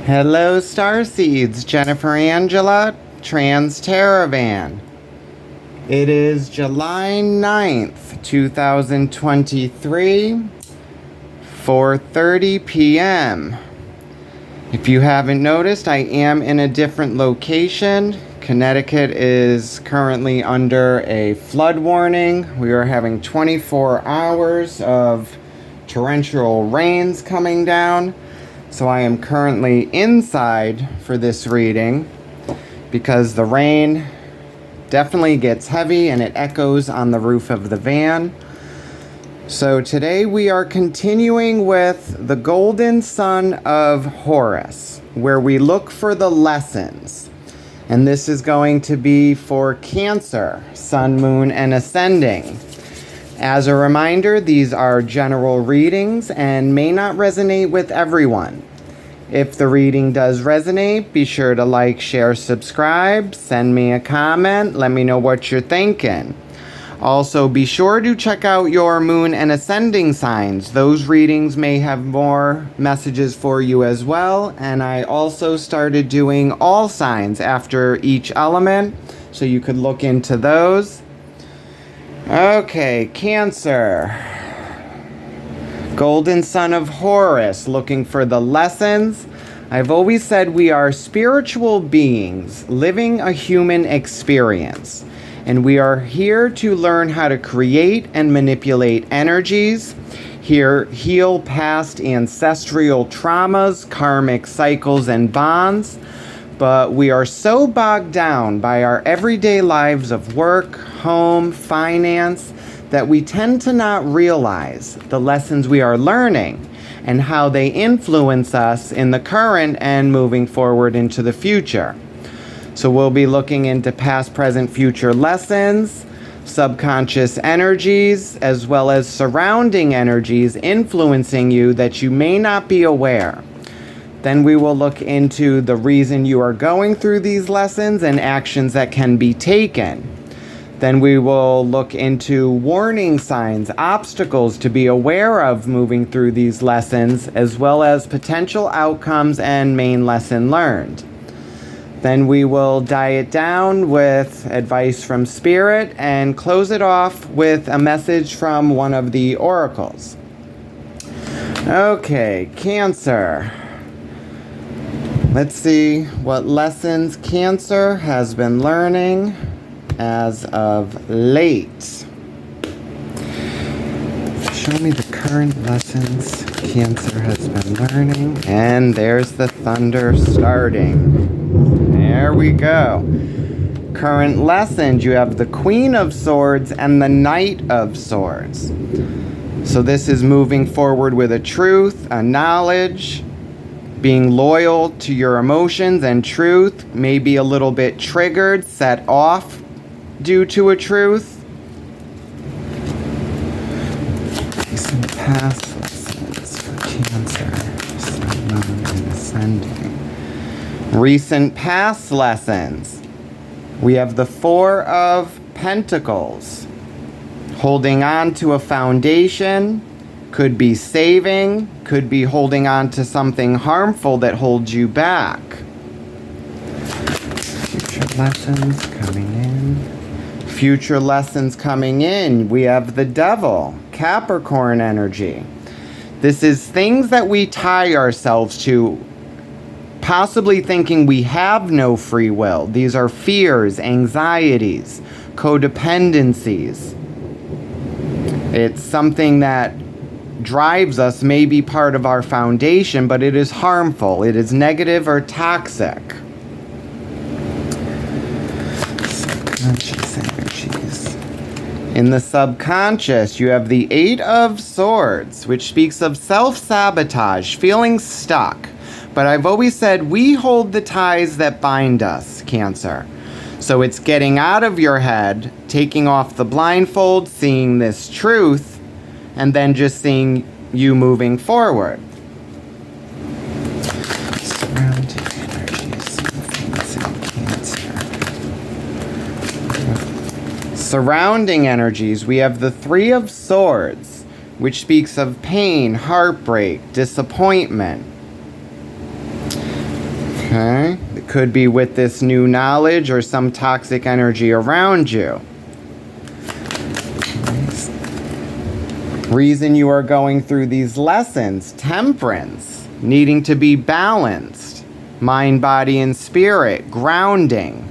Hello, Starseeds. Jennifer Angela, Trans Teravan. It is July 9th, 2023, 4:30 p.m. If you haven't noticed, I am in a different location. Connecticut is currently under a flood warning. We are having 24 hours of torrential rains coming down. So I am currently inside for this reading because the rain definitely gets heavy and it echoes on the roof of the van. So today we are continuing with the Golden Sun of Horus, where we look for the lessons. And this is going to be for Cancer, Sun, Moon, and Ascending. As a reminder, these are general readings and may not resonate with everyone. If the reading does resonate, be sure to like, share, subscribe, send me a comment, let me know what you're thinking. Also, be sure to check out your moon and ascending signs. Those readings may have more messages for you as well. And I also started doing all signs after each element, so you could look into those. Okay, Cancer. Golden Sun of Horus, looking for the lessons. I've always said we are spiritual beings living a human experience. And we are here to learn how to create and manipulate energies, heal past ancestral traumas, karmic cycles, and bonds. But we are so bogged down by our everyday lives of work, home, finance, that we tend to not realize the lessons we are learning and how they influence us in the current and moving forward into the future. So we'll be looking into past, present, future lessons, subconscious energies, as well as surrounding energies influencing you that you may not be aware. Then we will look into the reason you are going through these lessons and actions that can be taken. Then we will look into warning signs, obstacles to be aware of moving through these lessons, as well as potential outcomes and main lesson learned. Then we will die it down with advice from Spirit and close it off with a message from one of the oracles. Okay, Cancer. Let's see what lessons Cancer has been learning as of late. Show me the current lessons Cancer has been learning. And there's the thunder starting. There we go. Current lessons, you have the Queen of Swords and the Knight of Swords. So this is moving forward with a truth, a knowledge, being loyal to your emotions and truth, maybe a little bit triggered, set off due to a truth. Recent past lessons for Cancer, Sun, Moon, and Ascending. Recent past lessons. We have the Four of Pentacles. Holding on to a foundation, could be saving, could be holding on to something harmful that holds you back. Future lessons coming in. Future lessons coming in. We have the Devil, Capricorn energy. This is things that we tie ourselves to, possibly thinking we have no free will. These are fears, anxieties, codependencies. It's something that drives us, may be part of our foundation, but it is harmful. It is negative or toxic. Subconscious energies. In the subconscious, you have the Eight of Swords, which speaks of self-sabotage, feeling stuck. But I've always said we hold the ties that bind us, Cancer. So it's getting out of your head, taking off the blindfold, seeing this truth, and then just seeing you moving forward. Surrounding energies, things in Cancer. Surrounding energies, we have the Three of Swords, which speaks of pain, heartbreak, disappointment. Okay, it could be with this new knowledge or some toxic energy around you. Reason you are going through these lessons: temperance, needing to be balanced, mind, body, and spirit, grounding.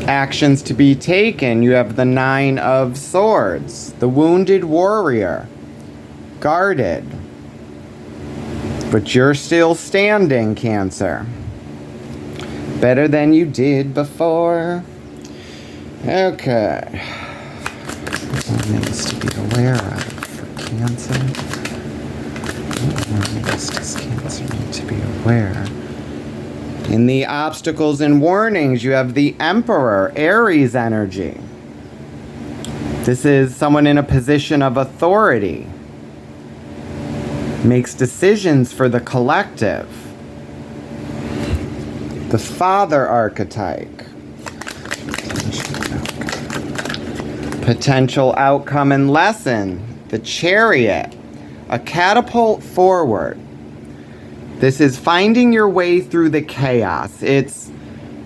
Actions to be taken. You have the 9 of Swords, the wounded warrior, guarded. But you're still standing, Cancer. Better than you did before. Okay. What things to be aware of for Cancer? What things does Cancer need to be aware? In the obstacles and warnings, you have the Emperor, Aries energy. This is someone in a position of authority. Makes decisions for the collective. The Father archetype. Potential outcome and lesson. The Chariot. A catapult forward. This is finding your way through the chaos. It's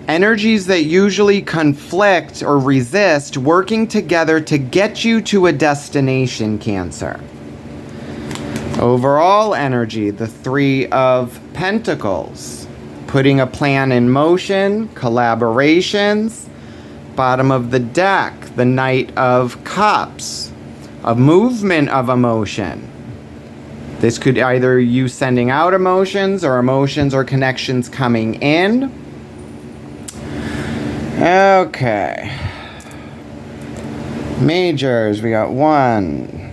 energies that usually conflict or resist working together to get you to a destination, Cancer. Overall energy, the 3 of Pentacles. Putting a plan in motion, collaborations. Bottom of the deck, the Knight of Cups. A movement of emotion. This could either you sending out emotions or connections coming in. Okay. Majors, we got 1,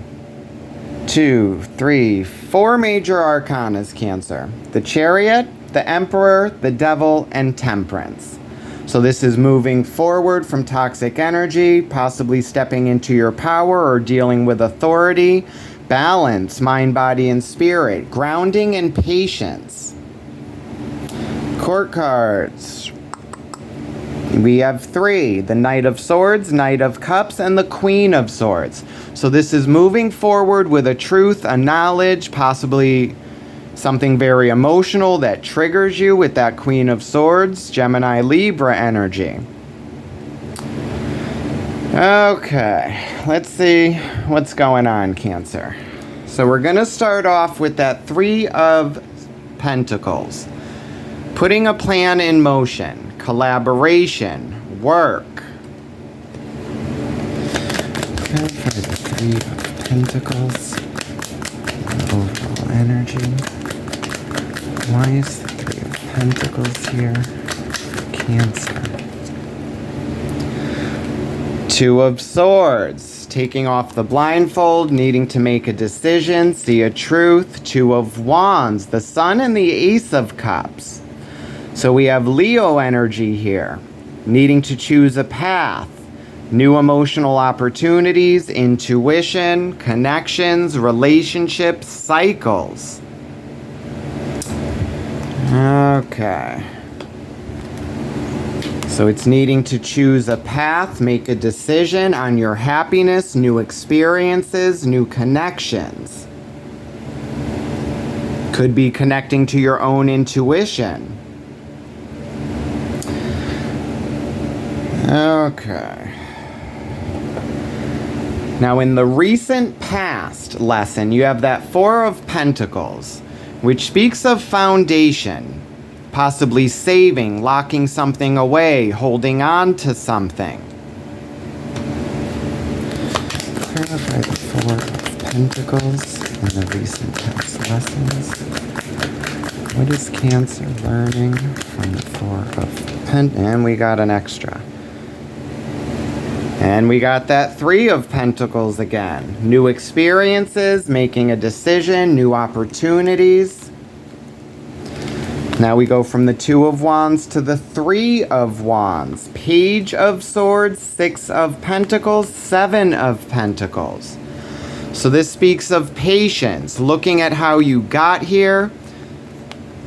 2, 3, 4 major arcanas, Cancer. The Chariot, the Emperor, the Devil, and Temperance. So this is moving forward from toxic energy, possibly stepping into your power or dealing with authority. Balance, mind, body, and spirit. Grounding and patience. Court cards. We have 3. The Knight of Swords, Knight of Cups, and the Queen of Swords. So this is moving forward with a truth, a knowledge, possibly something very emotional that triggers you with that Queen of Swords, Gemini, Libra energy. Okay, let's see what's going on, Cancer. So we're going to start off with that 3 of Pentacles. Putting a plan in motion, collaboration, work. Okay, for the 3 of Pentacles, overall energy. Why is the 3 of Pentacles here? Cancer. 2 of Swords, taking off the blindfold, needing to make a decision, see a truth. 2 of Wands, the Sun and the Ace of Cups. So we have Leo energy here, needing to choose a path, new emotional opportunities, intuition, connections, relationships, cycles. Okay. So it's needing to choose a path, make a decision on your happiness, new experiences, new connections. Could be connecting to your own intuition. Okay. Now in the recent past lesson, you have that 4 of Pentacles, which speaks of foundation. Possibly saving, locking something away, holding on to something. Clarify the 4 of Pentacles in the recent past lessons. What is Cancer learning from the 4 of Pentacles? And we got an extra. And we got that 3 of Pentacles again. New experiences, making a decision, new opportunities. Now we go from the 2 of Wands to the 3 of Wands. Page of Swords, 6 of Pentacles, 7 of Pentacles. So this speaks of patience, looking at how you got here,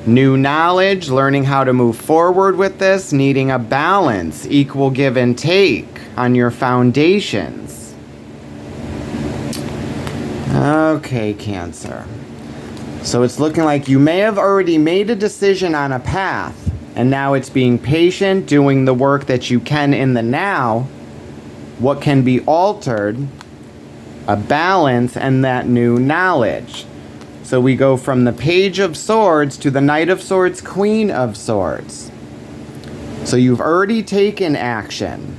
new knowledge, learning how to move forward with this, needing a balance, equal give and take on your foundations. Okay, Cancer. So it's looking like you may have already made a decision on a path, and now it's being patient, doing the work that you can in the now, what can be altered, a balance, and that new knowledge. So we go from the Page of Swords to the Knight of Swords, Queen of Swords. So you've already taken action.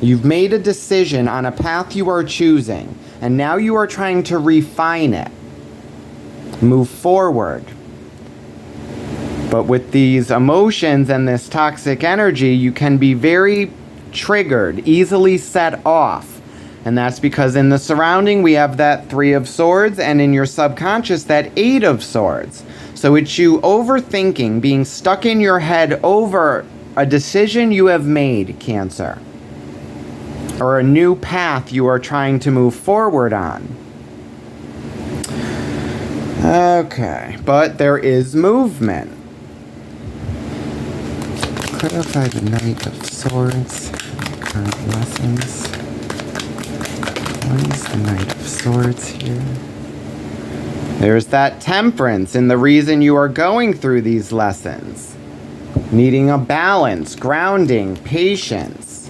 You've made a decision on a path you are choosing, and now you are trying to refine it. Move forward. But with these emotions and this toxic energy, you can be very triggered, easily set off. And that's because in the surrounding, we have that 3 of Swords, and in your subconscious, that 8 of Swords. So it's you overthinking, being stuck in your head over a decision you have made, Cancer, or a new path you are trying to move forward on. Okay, but there is movement. Clarify the Knight of Swords, current lessons. What is the Knight of Swords here? There's that temperance in the reason you are going through these lessons. Needing a balance, grounding, patience.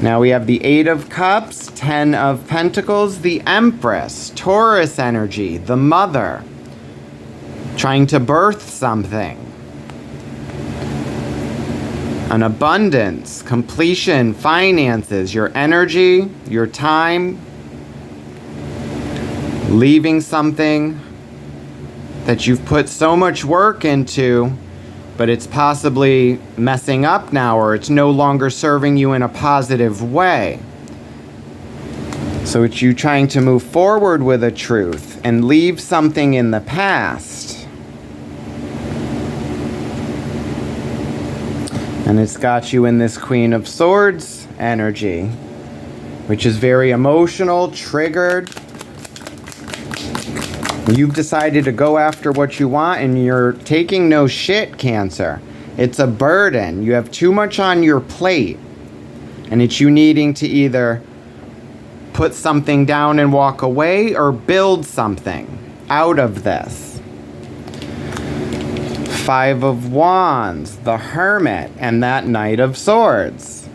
Now we have the 8 of Cups, 10 of Pentacles, the Empress, Taurus energy, the Mother. Trying to birth something. An abundance, completion, finances, your energy, your time. Leaving something that you've put so much work into, but it's possibly messing up now, or it's no longer serving you in a positive way. So it's you trying to move forward with a truth and leave something in the past. And it's got you in this Queen of Swords energy, which is very emotional, triggered. You've decided to go after what you want, and you're taking no shit, Cancer. It's a burden. You have too much on your plate. And it's you needing to either put something down and walk away, or build something out of this. 5 of Wands, the Hermit, and that Knight of Swords.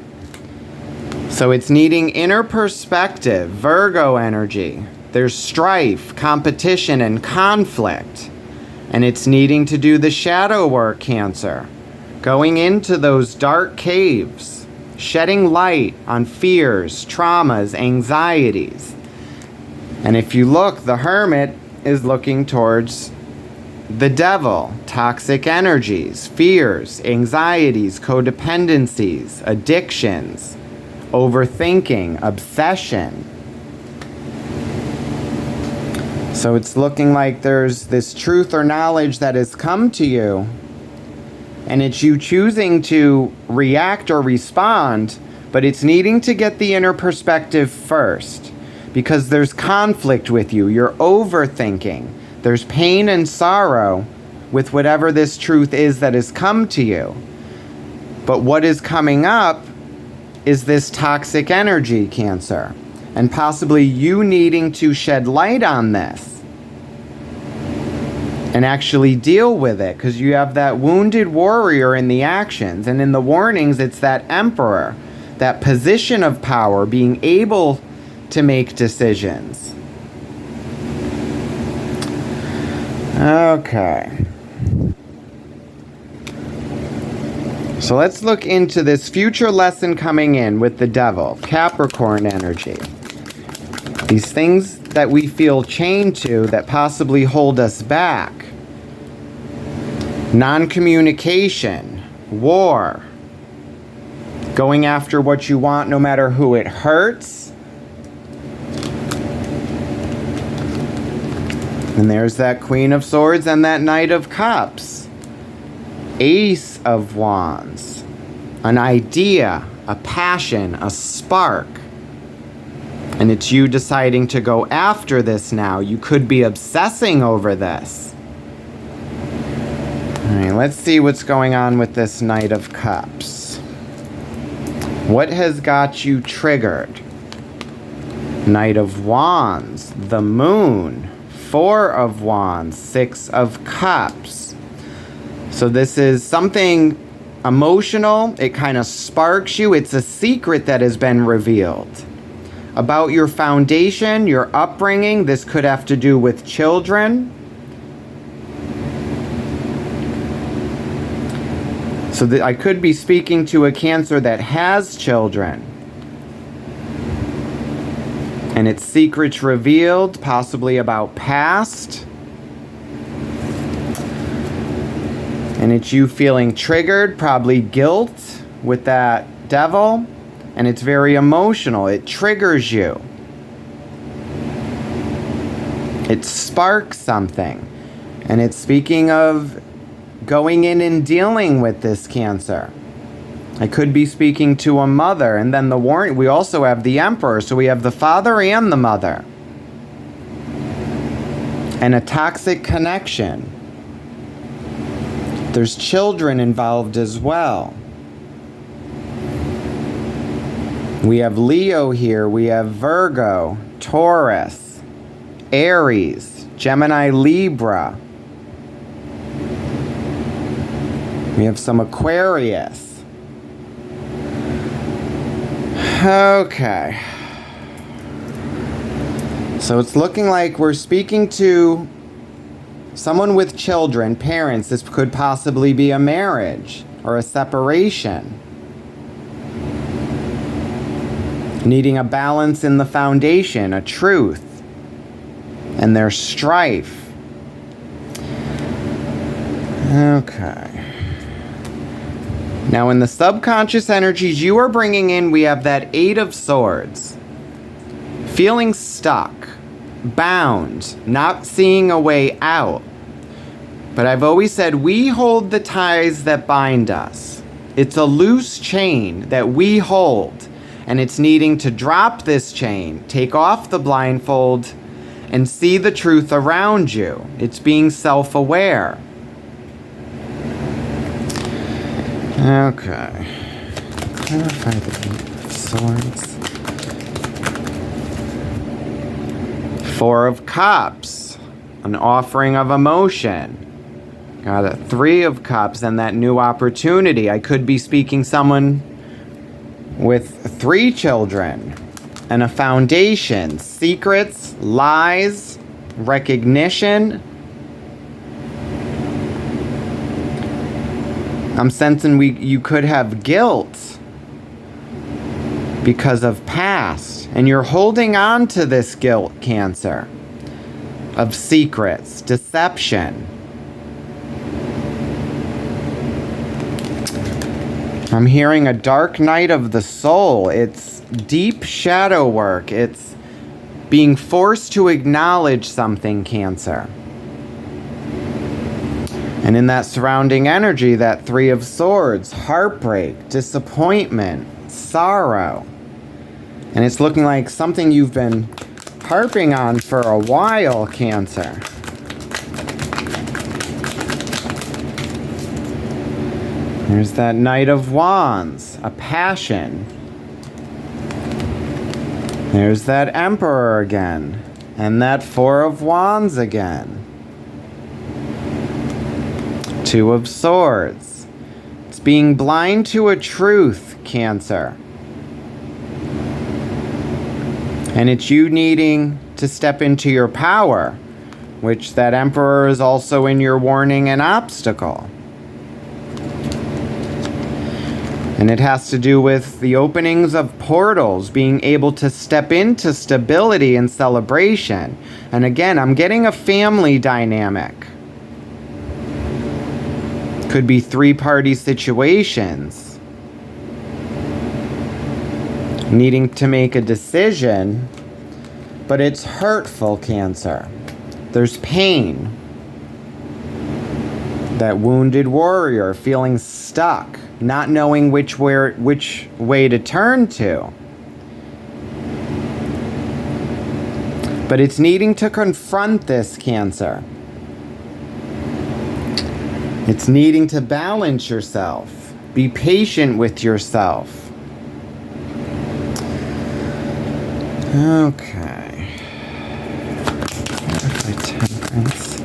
So it's needing inner perspective, Virgo energy. There's strife, competition, and conflict. And it's needing to do the shadow work, Cancer. Going into those dark caves, shedding light on fears, traumas, anxieties. And if you look, the Hermit is looking towards the devil, toxic energies, fears, anxieties, codependencies, addictions, overthinking, obsession. So it's looking like there's this truth or knowledge that has come to you, and it's you choosing to react or respond, but it's needing to get the inner perspective first, because there's conflict with you. You're overthinking. There's pain and sorrow with whatever this truth is that has come to you. But what is coming up is this toxic energy, Cancer. And possibly you needing to shed light on this and actually deal with it, because you have that wounded warrior in the actions, and in the warnings it's that Emperor, that position of power, being able to make decisions. Okay. So let's look into this future lesson coming in with the Devil, Capricorn energy. These things that we feel chained to that possibly hold us back. Non-communication, war, going after what you want no matter who it hurts. And there's that Queen of Swords and that Knight of Cups. Ace of Wands. An idea, a passion, a spark. And it's you deciding to go after this now. You could be obsessing over this. All right, let's see what's going on with this Knight of Cups. What has got you triggered? Knight of Wands, the Moon, Four of Wands, Six of Cups. So this is something emotional. It kind of sparks you. It's a secret that has been revealed about your foundation, your upbringing. This could have to do with children. So I could be speaking to a Cancer that has children. And it's secrets revealed, possibly about past. And it's you feeling triggered, probably guilt with that devil. And it's very emotional. It triggers you. It sparks something. And it's speaking of going in and dealing with this Cancer. I could be speaking to a mother. And then the warning, we also have the Emperor. So we have the father and the mother. And a toxic connection. There's children involved as well. We have Leo here. We have Virgo, Taurus, Aries, Gemini, Libra. We have some Aquarius. Okay. So it's looking like we're speaking to someone with children, parents. This could possibly be a marriage or a separation. Needing a balance in the foundation, a truth. And there's strife. Okay. Now in the subconscious energies you are bringing in, we have that Eight of Swords. Feeling stuck, bound, not seeing a way out. But I've always said we hold the ties that bind us. It's a loose chain that we hold. And it's needing to drop this chain, take off the blindfold, and see the truth around you. It's being self-aware. Okay. Clarify the Eight of Swords. Four of Cups. An offering of emotion. Got a Three of Cups and that new opportunity. I could be speaking someone with 3 children and a foundation. Secrets, lies, recognition. I'm sensing you could have guilt because of past. And you're holding on to this guilt, Cancer, of secrets, deception. I'm hearing a dark night of the soul. It's deep shadow work. It's being forced to acknowledge something, Cancer. And in that surrounding energy, that Three of Swords, heartbreak, disappointment, sorrow. And it's looking like something you've been harping on for a while, Cancer. There's that Knight of Wands, a passion. There's that Emperor again, and that Four of Wands again. Two of Swords. It's being blind to a truth, Cancer. And it's you needing to step into your power, which that Emperor is also in your warning and obstacle. And it has to do with the openings of portals, being able to step into stability and celebration. And again, I'm getting a family dynamic. Could be 3-party situations. Needing to make a decision, but it's hurtful, Cancer. There's pain. That wounded warrior feeling stuck, not knowing which way to turn to. But it's needing to confront this, Cancer. It's needing to balance yourself. Be patient with yourself. Okay. Clarify temperance.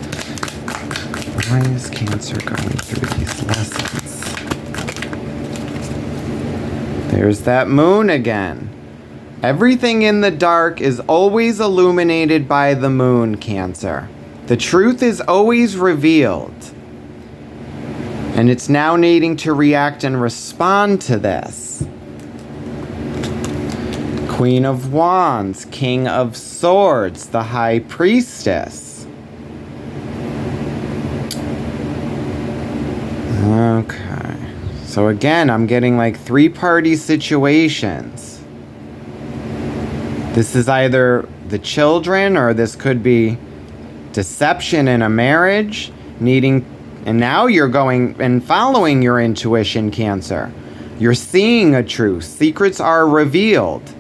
Why is Cancer going through these lessons? There's that moon again. Everything in the dark is always illuminated by the moon, Cancer. The truth is always revealed. And it's now needing to react and respond to this. Queen of Wands, King of Swords, the High Priestess. Okay. So again, I'm getting like three-party situations. This is either the children, or this could be deception in a marriage, and now you're going and following your intuition, Cancer. You're seeing a truth. Secrets are revealed.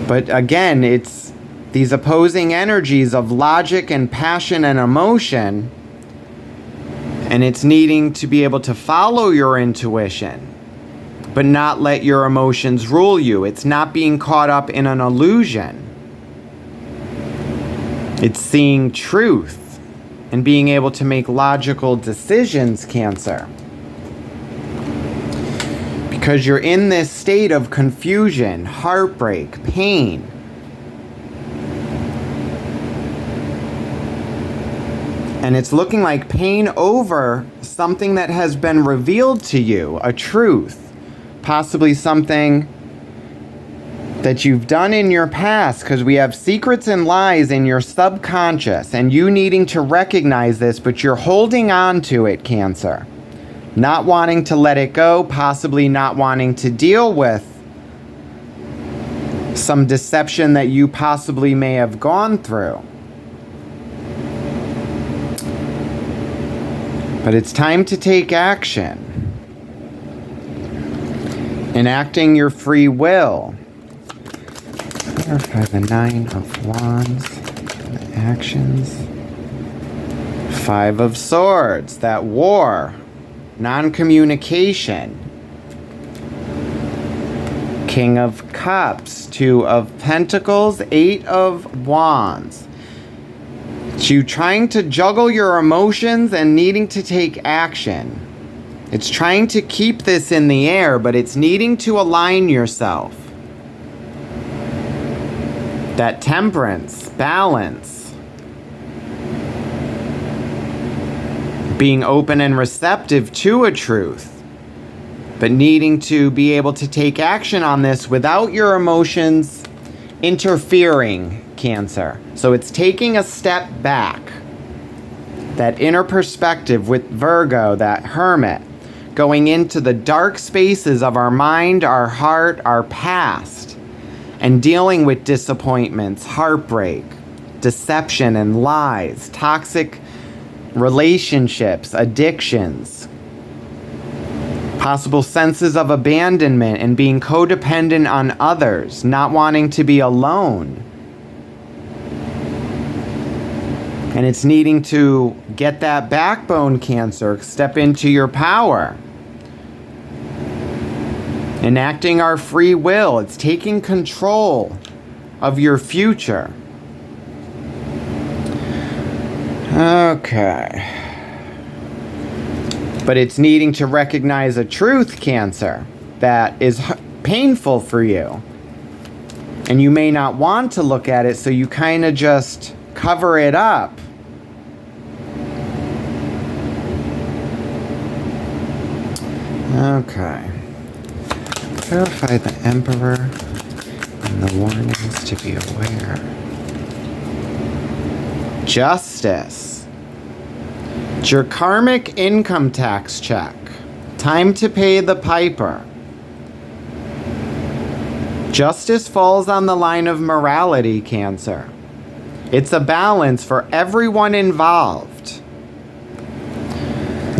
But again, it's these opposing energies of logic and passion and emotion, and it's needing to be able to follow your intuition, but not let your emotions rule you. It's not being caught up in an illusion. It's seeing truth and being able to make logical decisions, Cancer. Because you're in this state of confusion, heartbreak, pain. And it's looking like pain over something that has been revealed to you, a truth. Possibly something that you've done in your past, because we have secrets and lies in your subconscious, and you needing to recognize this, but you're holding on to it, Cancer. Not wanting to let it go, possibly not wanting to deal with some deception that you possibly may have gone through. But it's time to take action. Enacting your free will. Clarify the Nine of Wands, the actions. Five of Swords, that war, non-communication. King of Cups, Two of Pentacles, Eight of Wands. It's you trying to juggle your emotions and needing to take action. It's trying to keep this in the air, but it's needing to align yourself. That temperance, balance. Being open and receptive to a truth, but needing to be able to take action on this without your emotions interfering, Cancer. So it's taking a step back. That inner perspective with Virgo, that hermit, going into the dark spaces of our mind, our heart, our past, and dealing with disappointments, heartbreak, deception and lies, toxic relationships, addictions, possible senses of abandonment and being codependent on others, not wanting to be alone. And it's needing to get that backbone, Cancer, step into your power. Enacting our free will. It's taking control of your future. Okay. But it's needing to recognize a truth, Cancer, that is painful for you. And you may not want to look at it, so you kind of just cover it up. Okay. Clarify the Emperor and the warnings to be aware. Justice. It's your karmic income tax check. Time to pay the piper. Justice falls on the line of morality, Cancer. It's a balance for everyone involved.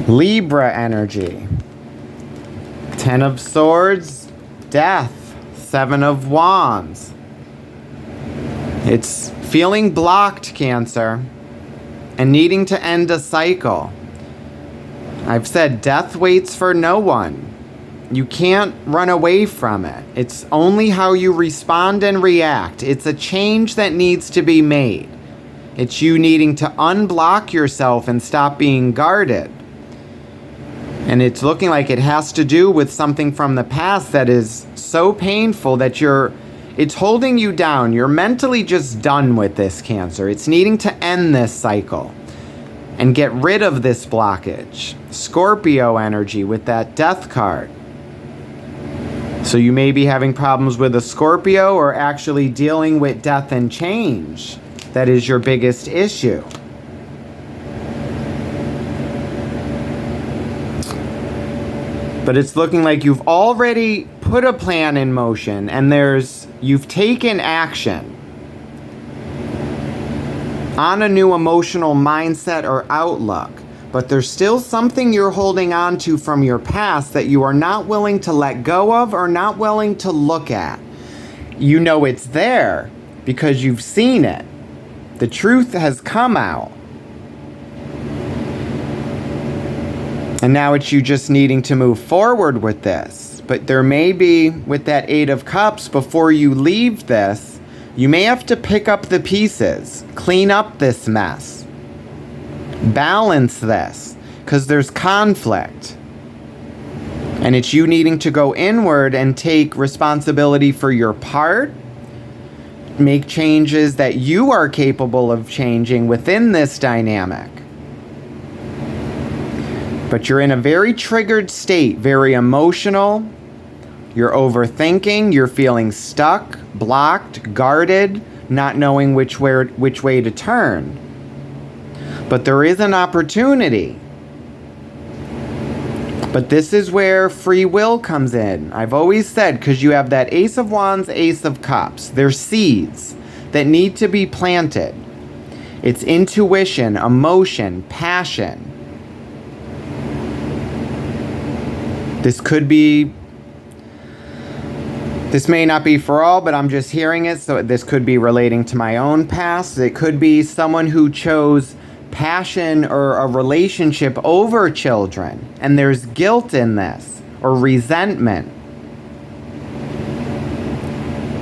Libra energy. Ten of Swords, Death, Seven of Wands. It's feeling blocked, Cancer, and needing to end a cycle. I've said death waits for no one. You can't run away from it. It's only how you respond and react. It's a change that needs to be made. It's you needing to unblock yourself and stop being guarded. And it's looking like it has to do with something from the past that is so painful that it's holding you down. You're mentally just done with this, Cancer. It's needing to end this cycle and get rid of this blockage. Scorpio energy with that Death card. So you may be having problems with a Scorpio or actually dealing with death and change. That is your biggest issue. But it's looking like you've already put a plan in motion and you've taken action on a new emotional mindset or outlook. But there's still something you're holding on to from your past that you are not willing to let go of or not willing to look at. You know it's there because you've seen it. The truth has come out. And now it's you just needing to move forward with this. But there may be, with that Eight of Cups, before you leave this, you may have to pick up the pieces, clean up this mess. Balance this, because there's conflict. And it's you needing to go inward and take responsibility for your part, make changes that you are capable of changing within this dynamic. But you're in a very triggered state, very emotional. You're overthinking, you're feeling stuck, blocked, guarded, not knowing which way to turn. But there is an opportunity. But this is where free will comes in. I've always said, because you have that Ace of Wands, Ace of Cups. They're seeds that need to be planted. It's intuition, emotion, passion. This may not be for all, but I'm just hearing it. So this could be relating to my own past. It could be someone who chose passion or a relationship over children, and there's guilt in this or resentment.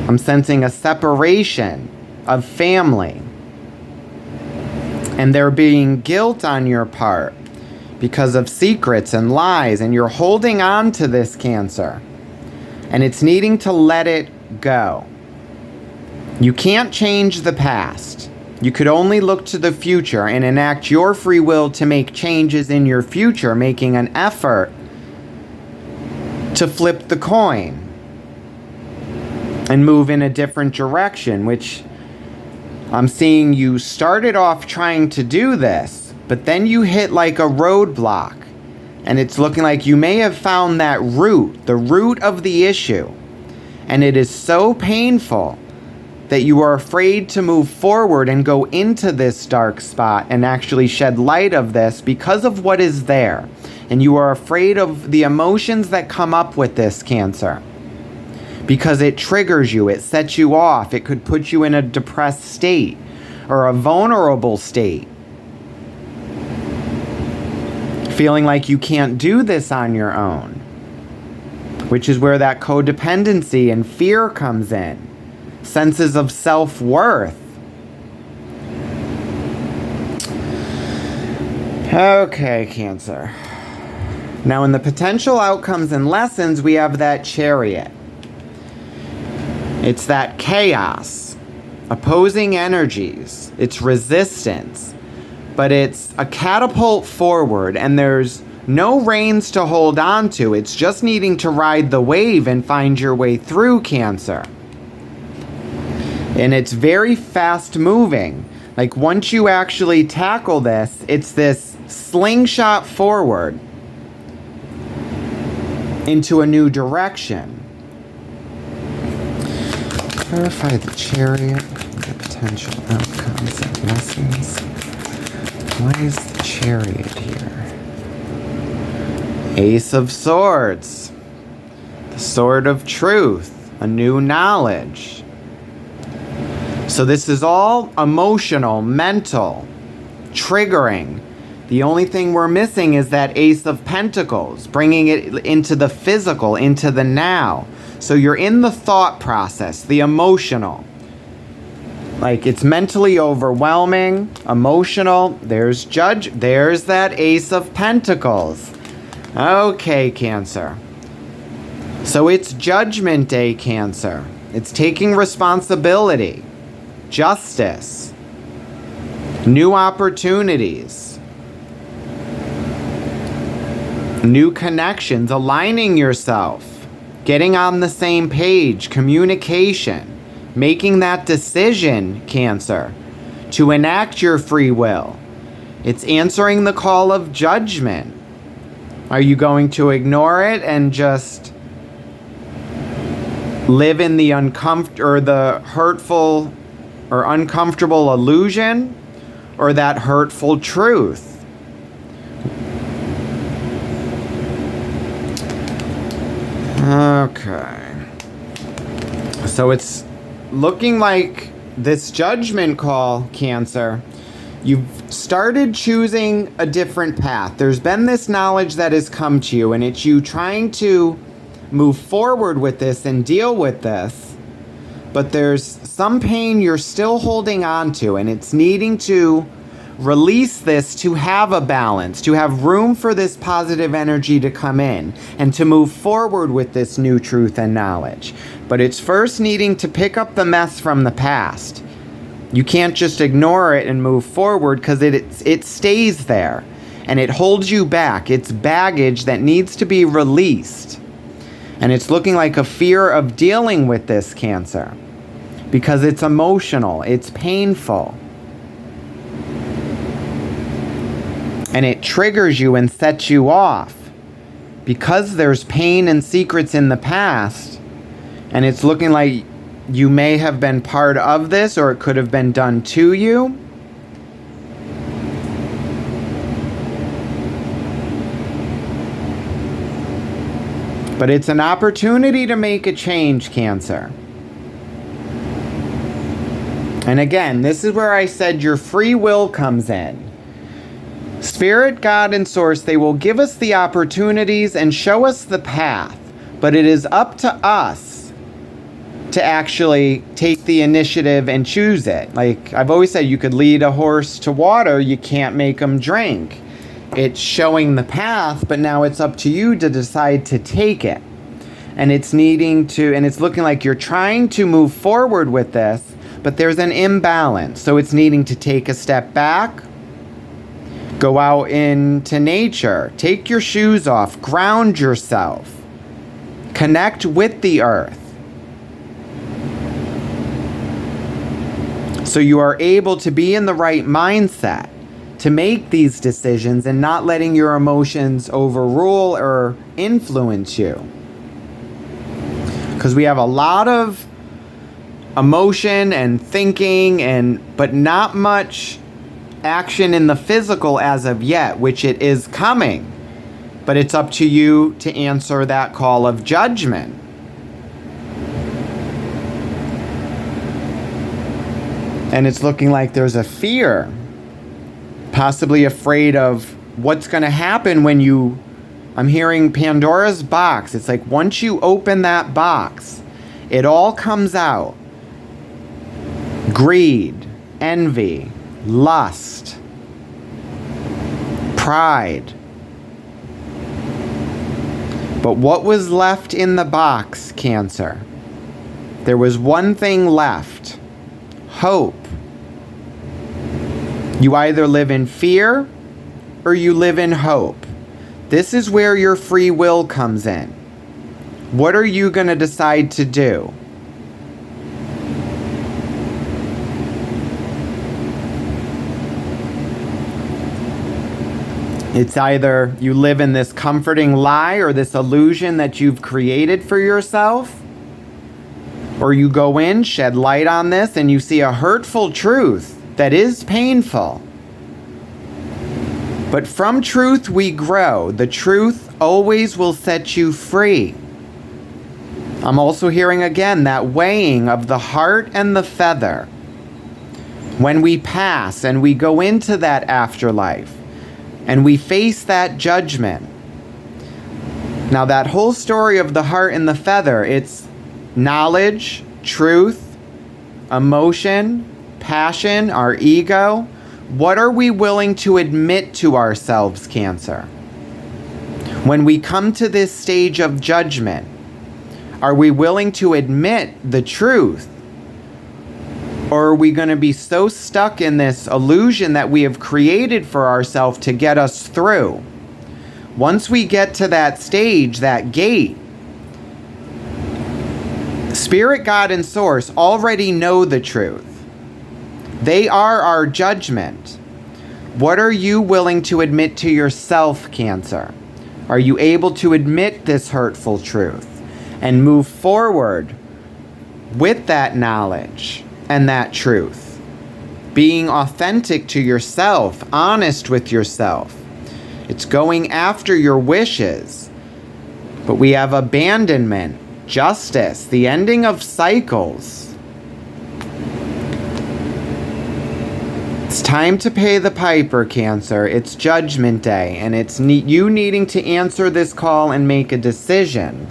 I'm sensing a separation of family, and there being guilt on your part because of secrets and lies, and you're holding on to this, Cancer, and it's needing to let it go. You can't change the past. You could only look to the future and enact your free will to make changes in your future, making an effort to flip the coin and move in a different direction, which I'm seeing you started off trying to do this, but then you hit like a roadblock, and it's looking like you may have found that root, the root of the issue, and it is so painful that you are afraid to move forward and go into this dark spot and actually shed light of this because of what is there. And you are afraid of the emotions that come up with this, Cancer, because it triggers you, it sets you off, it could put you in a depressed state or a vulnerable state, feeling like you can't do this on your own, which is where that codependency and fear comes in. Senses of self-worth. Okay, Cancer. Now in the potential outcomes and lessons, we have that Chariot. It's that chaos, opposing energies, it's resistance, but it's a catapult forward, and there's no reins to hold on to. It's just needing to ride the wave and find your way through, Cancer. And it's very fast moving. Like once you actually tackle this, it's this slingshot forward into a new direction. Clarify the Chariot, the potential outcomes and lessons. Why is the Chariot here? Ace of Swords, the Sword of Truth, a new knowledge. So this is all emotional, mental, triggering. The only thing we're missing is that Ace of Pentacles, bringing it into the physical, into the now. So you're in the thought process, the emotional. Like it's mentally overwhelming, emotional. There's that Ace of Pentacles. Okay, Cancer. So it's Judgment Day, Cancer. It's taking responsibility, justice, new opportunities, new connections, aligning yourself, getting on the same page, communication, making that decision, Cancer, to enact your free will. It's answering the call of judgment. Are you going to ignore it and just live in the the hurtful or uncomfortable illusion, or that hurtful truth? Okay. So it's looking like this judgment call, Cancer, you've started choosing a different path. There's been this knowledge that has come to you, and it's you trying to move forward with this and deal with this, but there's some pain you're still holding on to, and it's needing to release this to have a balance, to have room for this positive energy to come in and to move forward with this new truth and knowledge. But it's first needing to pick up the mess from the past. You can't just ignore it and move forward, because it stays there and it holds you back. It's baggage that needs to be released. And it's looking like a fear of dealing with this, Cancer, because it's emotional, it's painful. And it triggers you and sets you off because there's pain and secrets in the past. And it's looking like you may have been part of this, or it could have been done to you. But it's an opportunity to make a change, Cancer. And again, this is where I said your free will comes in. Spirit, God, and Source, they will give us the opportunities and show us the path. But it is up to us to actually take the initiative and choose it. Like I've always said, you could lead a horse to water, you can't make them drink. It's showing the path, but now it's up to you to decide to take it. And it's looking like you're trying to move forward with this, but there's an imbalance. So it's needing to take a step back, go out into nature, take your shoes off, ground yourself, connect with the earth. So you are able to be in the right mindset to make these decisions and not letting your emotions overrule or influence you. Because we have a lot of emotion and thinking, but not much action in the physical as of yet, which it is coming. But it's up to you to answer that call of judgment. And it's looking like there's a fear, possibly afraid of what's going to happen when I'm hearing Pandora's box. It's like once you open that box, it all comes out. Greed, envy, lust, pride. But what was left in the box, Cancer? There was one thing left: hope. You either live in fear or you live in hope. This is where your free will comes in. What are you going to decide to do? It's either you live in this comforting lie or this illusion that you've created for yourself, or you go in, shed light on this, and you see a hurtful truth that is painful. But from truth we grow. The truth always will set you free. I'm also hearing again that weighing of the heart and the feather. When we pass and we go into that afterlife, and we face that judgment. Now, that whole story of the heart and the feather, it's knowledge, truth, emotion, passion, our ego. What are we willing to admit to ourselves, Cancer? When we come to this stage of judgment, are we willing to admit the truth? Or are we going to be so stuck in this illusion that we have created for ourselves to get us through? Once we get to that stage, that gate, Spirit, God, and Source already know the truth. They are our judgment. What are you willing to admit to yourself, Cancer? Are you able to admit this hurtful truth and move forward with that knowledge and that truth? Being authentic to yourself, honest with yourself. It's going after your wishes. But we have abandonment, justice, the ending of cycles. It's time to pay the piper, Cancer. It's Judgment Day, and it's you needing to answer this call and make a decision.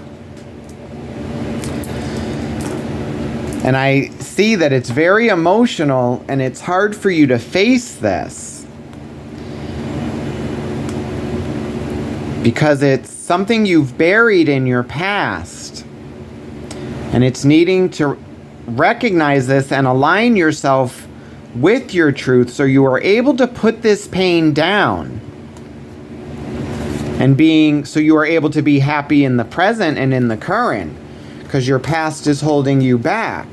And I see that it's very emotional, and it's hard for you to face this, because it's something you've buried in your past. And it's needing to recognize this and align yourself with your truth so you are able to put this pain down. And so you are able to be happy in the present and in the current, because your past is holding you back.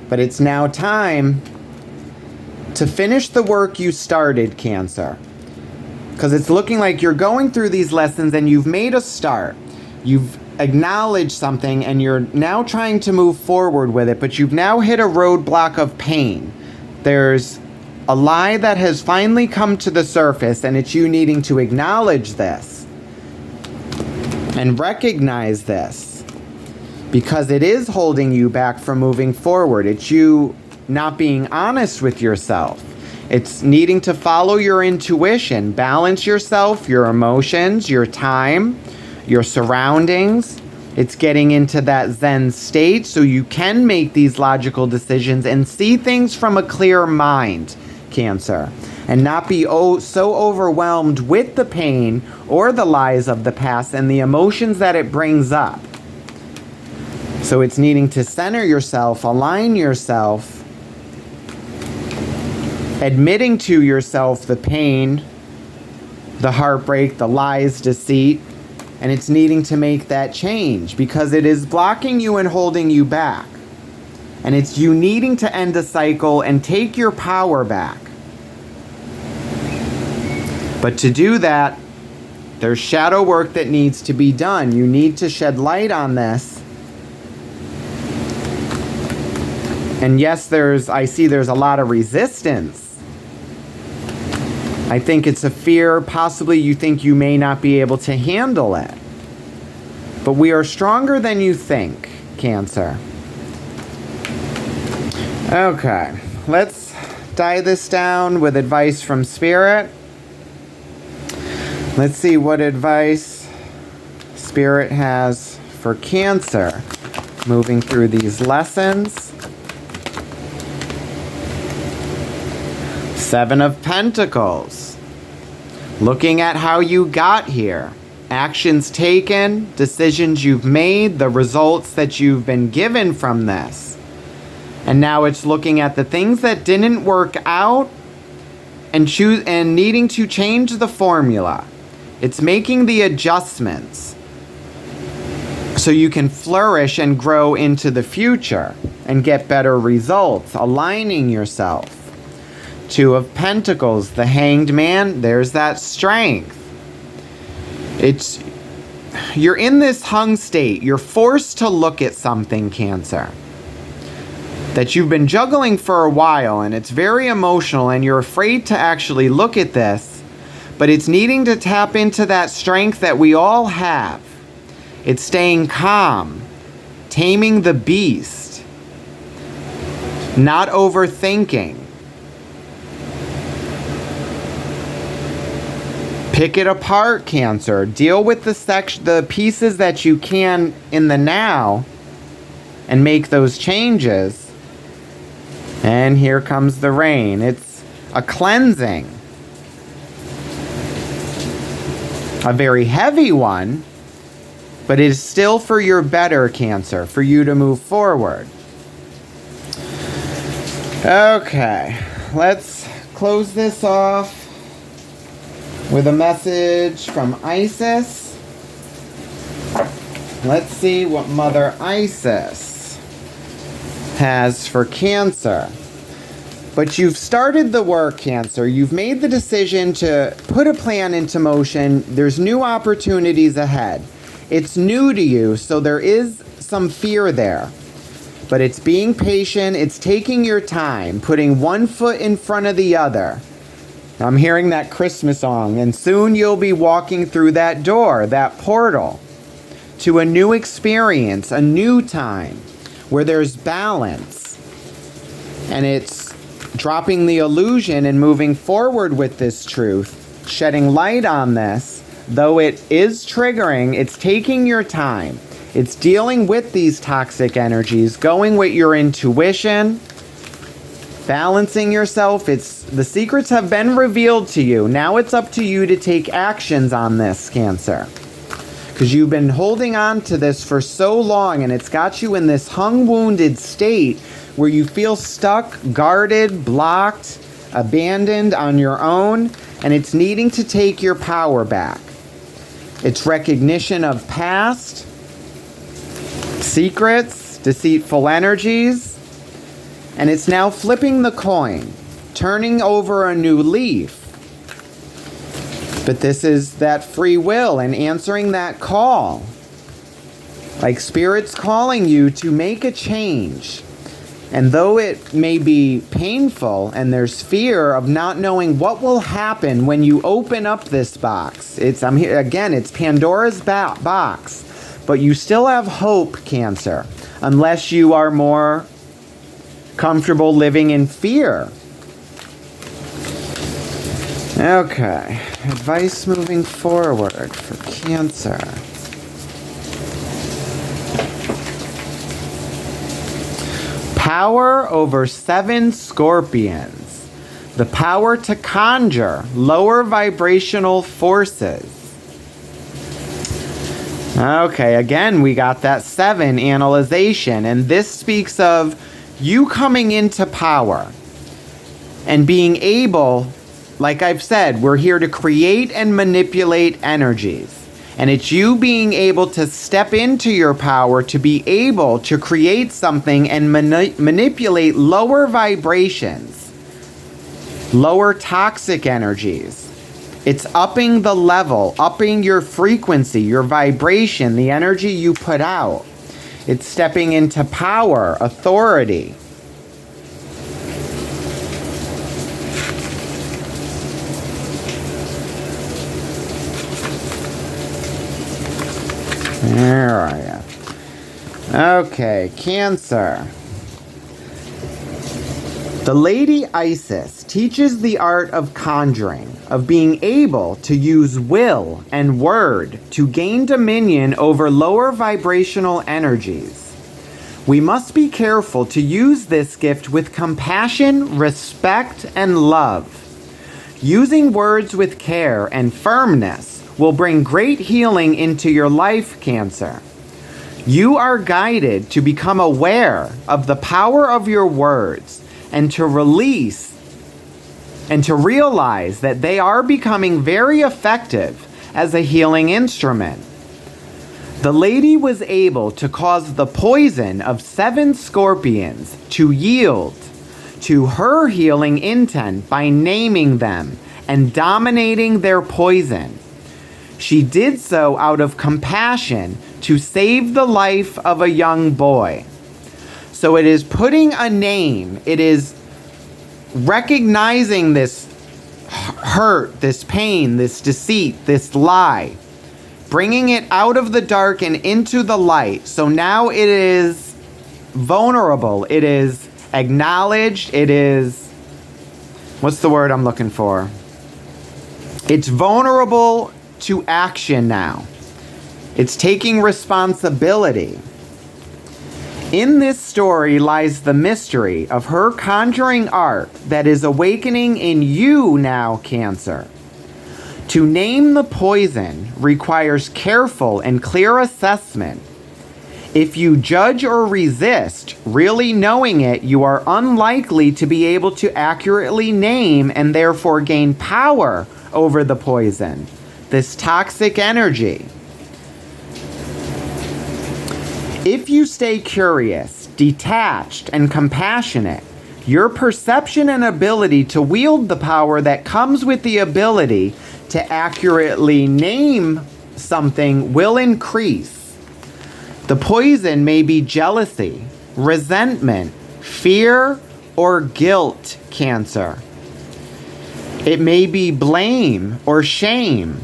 But it's now time to finish the work you started, Cancer. Because it's looking like you're going through these lessons and you've made a start. You've acknowledged something and you're now trying to move forward with it, but you've now hit a roadblock of pain. There's a lie that has finally come to the surface, and it's you needing to acknowledge this and recognize this, because it is holding you back from moving forward. It's you not being honest with yourself. It's needing to follow your intuition, balance yourself, your emotions, your time, your surroundings. It's getting into that Zen state so you can make these logical decisions and see things from a clear mind, Cancer, and not be so overwhelmed with the pain or the lies of the past and the emotions that it brings up. So it's needing to center yourself, align yourself, admitting to yourself the pain, the heartbreak, the lies, deceit, and it's needing to make that change because it is blocking you and holding you back. And it's you needing to end a cycle and take your power back. But to do that, there's shadow work that needs to be done. You need to shed light on this. And yes, I see there's a lot of resistance. I think it's a fear, possibly you think you may not be able to handle it. But we are stronger than you think, Cancer. Okay, let's die this down with advice from Spirit. Let's see what advice Spirit has for Cancer moving through these lessons. Seven of Pentacles. Looking at how you got here. Actions taken, decisions you've made, the results that you've been given from this. And now it's looking at the things that didn't work out and needing to change the formula. It's making the adjustments so you can flourish and grow into the future and get better results, aligning yourself. Two of Pentacles, the Hanged Man, there's that strength. You're in this hung state. You're forced to look at something, Cancer, that you've been juggling for a while, and it's very emotional, and you're afraid to actually look at this, but it's needing to tap into that strength that we all have. It's staying calm, taming the beast, not overthinking. Pick it apart, Cancer. Deal with the pieces that you can in the now and make those changes. And here comes the rain. It's a cleansing. A very heavy one, but it is still for your better, Cancer, for you to move forward. Okay, let's close this off with a message from Isis. Let's see what Mother Isis has for Cancer. But you've started the work, Cancer. You've made the decision to put a plan into motion. There's new opportunities ahead. It's new to you, so there is some fear there. But it's being patient. It's taking your time, putting one foot in front of the other. I'm hearing that Christmas song, and soon you'll be walking through that door, that portal, to a new experience, a new time, where there's balance. And it's dropping the illusion and moving forward with this truth, shedding light on this, though it is triggering, it's taking your time. It's dealing with these toxic energies, going with your intuition, balancing yourself. The secrets have been revealed to you. Now it's up to you to take actions on this, Cancer. Because you've been holding on to this for so long, and it's got you in this hung, wounded state where you feel stuck, guarded, blocked, abandoned on your own, and it's needing to take your power back. It's recognition of past, secrets, deceitful energies, and it's now flipping the coin, turning over a new leaf. But this is that free will and answering that call. Like Spirit's calling you to make a change. And though it may be painful and there's fear of not knowing what will happen when you open up this box. It's Pandora's box. But you still have hope, Cancer, unless you are more comfortable living in fear. Okay, advice moving forward for Cancer. Power over 7 scorpions. The power to conjure lower vibrational forces. Okay, again, we got that 7 analyzation, and this speaks of you coming into power and being able, like I've said, we're here to create and manipulate energies. And it's you being able to step into your power to be able to create something and manipulate lower vibrations, lower toxic energies. It's upping the level, upping your frequency, your vibration, the energy you put out. It's stepping into power, authority. Where are you? Okay, Cancer. The Lady Isis teaches the art of conjuring, of being able to use will and word to gain dominion over lower vibrational energies. We must be careful to use this gift with compassion, respect, and love. Using words with care and firmness will bring great healing into your life, Cancer. You are guided to become aware of the power of your words and to release and to realize that they are becoming very effective as a healing instrument. The lady was able to cause the poison of 7 scorpions to yield to her healing intent by naming them and dominating their poison. She did so out of compassion to save the life of a young boy. So it is putting a name, it is recognizing this hurt, this pain, this deceit, this lie, bringing it out of the dark and into the light. So now it is vulnerable, it is acknowledged, it is, what's the word I'm looking for? It's vulnerable to action now. It's taking responsibility. In this story lies the mystery of her conjuring art that is awakening in you now, Cancer. To name the poison requires careful and clear assessment. If you judge or resist really knowing it, you are unlikely to be able to accurately name and therefore gain power over the poison, this toxic energy. If you stay curious, detached, and compassionate, your perception and ability to wield the power that comes with the ability to accurately name something will increase. The poison may be jealousy, resentment, fear, or guilt, Cancer. It may be blame or shame,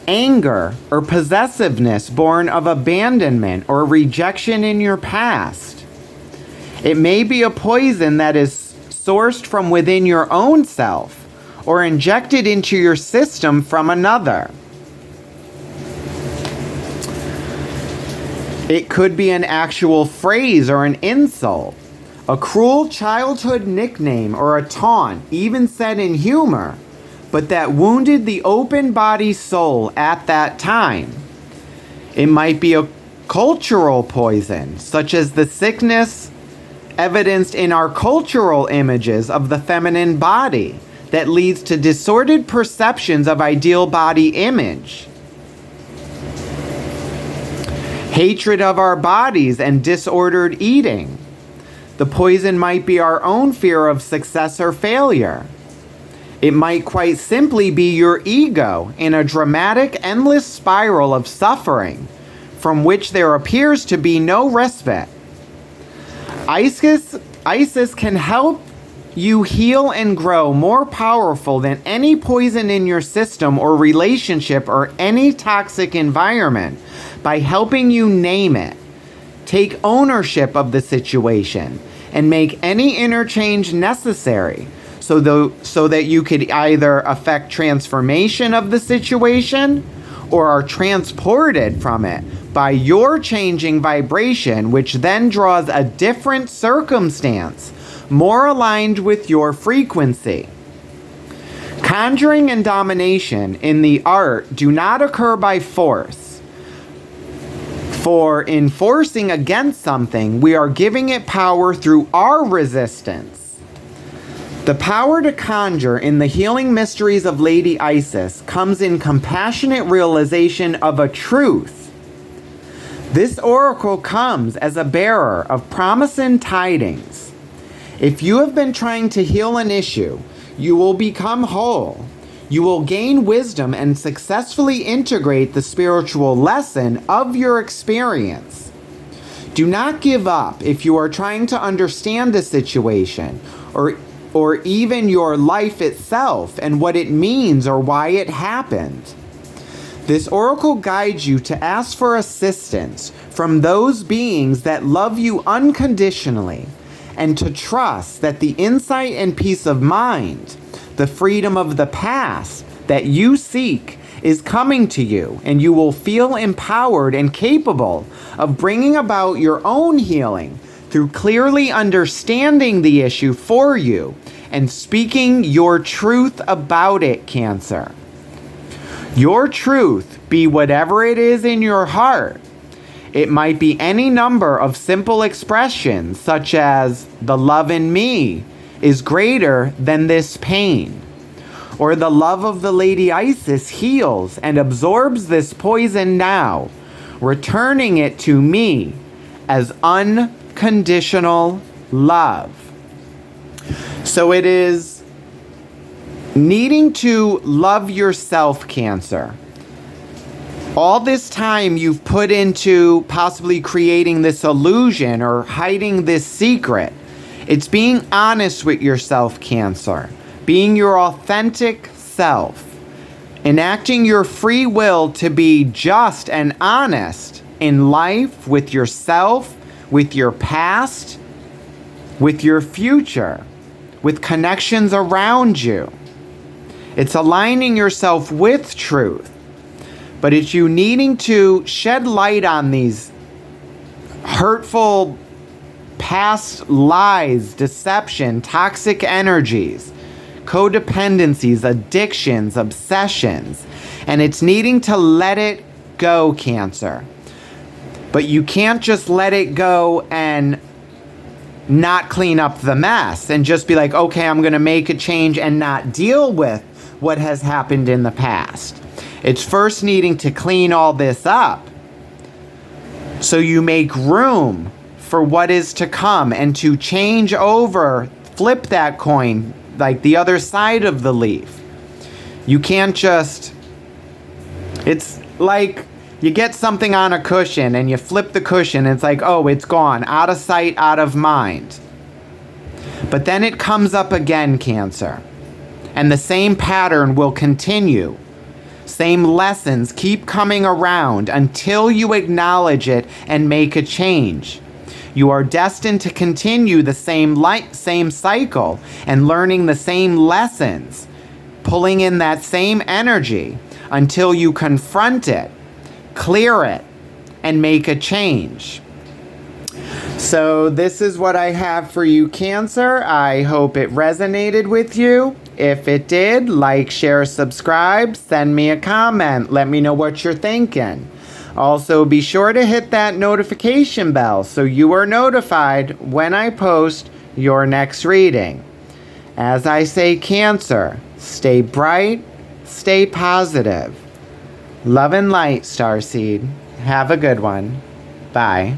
anger or possessiveness born of abandonment or rejection in your past. It may be a poison that is sourced from within your own self or injected into your system from another. It could be an actual phrase or an insult, a cruel childhood nickname or a taunt, even said in humor, but that wounded the open body soul at that time. It might be a cultural poison, such as the sickness evidenced in our cultural images of the feminine body that leads to distorted perceptions of ideal body image. Hatred of our bodies and disordered eating. The poison might be our own fear of success or failure. It might quite simply be your ego in a dramatic, endless spiral of suffering from which there appears to be no respite. Isis can help you heal and grow more powerful than any poison in your system or relationship or any toxic environment by helping you name it, take ownership of the situation, and make any interchange necessary so that you could either affect transformation of the situation or are transported from it by your changing vibration, which then draws a different circumstance more aligned with your frequency. Conjuring and domination in the art do not occur by force. For enforcing against something, we are giving it power through our resistance. The power to conjure in the healing mysteries of Lady Isis comes in compassionate realization of a truth. This oracle comes as a bearer of promise and tidings. If you have been trying to heal an issue, you will become whole. You will gain wisdom and successfully integrate the spiritual lesson of your experience. Do not give up if you are trying to understand a situation or even your life itself and what it means or why it happened. This oracle guides you to ask for assistance from those beings that love you unconditionally, and to trust that the insight and peace of mind, the freedom of the past that you seek is coming to you, and you will feel empowered and capable of bringing about your own healing through clearly understanding the issue for you and speaking your truth about it, Cancer. Your truth be whatever it is in your heart. It might be any number of simple expressions, such as, the love in me is greater than this pain, or the love of the Lady Isis heals and absorbs this poison now, returning it to me as unconditional love. So it is needing to love yourself, Cancer. All this time you've put into possibly creating this illusion or hiding this secret. It's being honest with yourself, Cancer. Being your authentic self. Enacting your free will to be just and honest in life, with yourself, with your past, with your future, with connections around you. It's aligning yourself with truth. But it's you needing to shed light on these hurtful past lies, deception, toxic energies, codependencies, addictions, obsessions. And it's needing to let it go, Cancer. But you can't just let it go and not clean up the mess and just be like, okay, I'm going to make a change and not deal with what has happened in the past. It's first needing to clean all this up so you make room for what is to come and to change over, flip that coin, like the other side of the leaf. You can't just, it's like you get something on a cushion and you flip the cushion and it's like, oh, it's gone, out of sight, out of mind. But then it comes up again, Cancer. And the same pattern will continue. Same lessons keep coming around until you acknowledge it and make a change. You are destined to continue the same cycle and learning the same lessons, pulling in that same energy until you confront it, clear it, and make a change. So this is what I have for you, Cancer. I hope it resonated with you. If it did, like, share, subscribe, send me a comment. Let me know what you're thinking. Also, be sure to hit that notification bell so you are notified when I post your next reading. As I say, Cancer, stay bright, stay positive. Love and light, Starseed. Have a good one. Bye.